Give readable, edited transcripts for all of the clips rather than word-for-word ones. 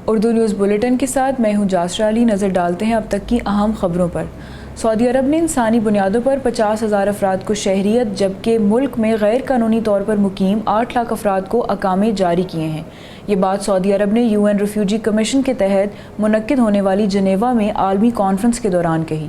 Urdu news bulletin کے ساتھ میں ہوں جاسرہ علی۔ نظر ڈالتے ہیں اب تک کی اہم خبروں پر۔ سعودی عرب نے انسانی بنیادوں پر 50,000 افراد کو شہریت، جبکہ ملک میں غیر قانونی طور پر مقیم 8 لاکھ افراد کو اقامے جاری کیے ہیں۔ یہ بات سعودی عرب نے UN ریفیوجی کمیشن کے تحت منعقد ہونے والی جنیوا میں عالمی کانفرنس کے دوران کہی۔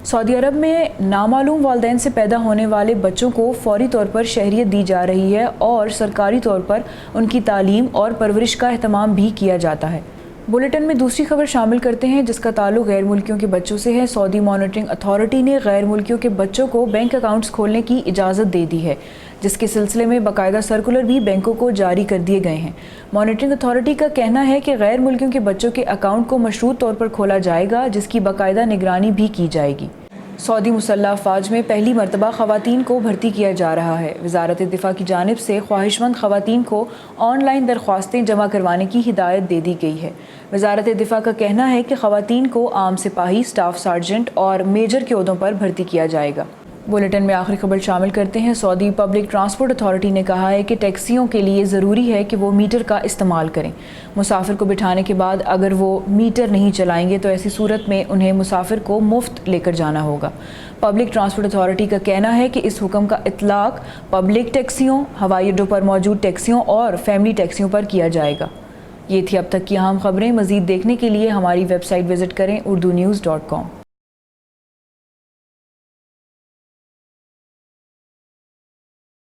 سعودی عرب میں نامعلوم والدین سے پیدا ہونے والے بچوں کو فوری طور پر شہریت دی جا رہی ہے اور سرکاری طور پر ان کی تعلیم اور پرورش کا اہتمام بھی کیا جاتا ہے۔ بلیٹن میں دوسری خبر شامل کرتے ہیں جس کا تعلق غیر ملکیوں کے بچوں سے ہے۔ سعودی مانیٹرنگ اتھارٹی نے غیر ملکیوں کے بچوں کو بینک اکاؤنٹس کھولنے کی اجازت دے دی ہے، جس کے سلسلے میں باقاعدہ سرکولر بھی بینکوں کو جاری کر دیے گئے ہیں۔ مانیٹرنگ اتھارٹی کا کہنا ہے کہ غیر ملکیوں کے بچوں کے اکاؤنٹ کو مشروط طور پر کھولا جائے گا، جس کی باقاعدہ نگرانی بھی کی جائے گی۔ سعودی مسلح افواج میں پہلی مرتبہ خواتین کو بھرتی کیا جا رہا ہے۔ وزارت دفاع کی جانب سے خواہش مند خواتین کو آن لائن درخواستیں جمع کروانے کی ہدایت دے دی گئی ہے۔ وزارت دفاع کا کہنا ہے کہ خواتین کو عام سپاہی، سٹاف سارجنٹ اور میجر کے عہدوں پر بھرتی کیا جائے گا۔ بلیٹن میں آخری خبر شامل کرتے ہیں۔ سعودی پبلک ٹرانسپورٹ اتھارٹی نے کہا ہے کہ ٹیکسیوں کے لیے ضروری ہے کہ وہ میٹر کا استعمال کریں۔ مسافر کو بٹھانے کے بعد اگر وہ میٹر نہیں چلائیں گے تو ایسی صورت میں انہیں مسافر کو مفت لے کر جانا ہوگا۔ پبلک ٹرانسپورٹ اتھارٹی کا کہنا ہے کہ اس حکم کا اطلاق پبلک ٹیکسیوں، ہوائی اڈوں پر موجود ٹیکسیوں اور فیملی ٹیکسیوں پر کیا جائے گا۔ یہ تھی اب تک کی اہم خبریں۔ مزید دیکھنے کے لیے ہماری ویب سائٹ وزٹ کریں urdunews.com۔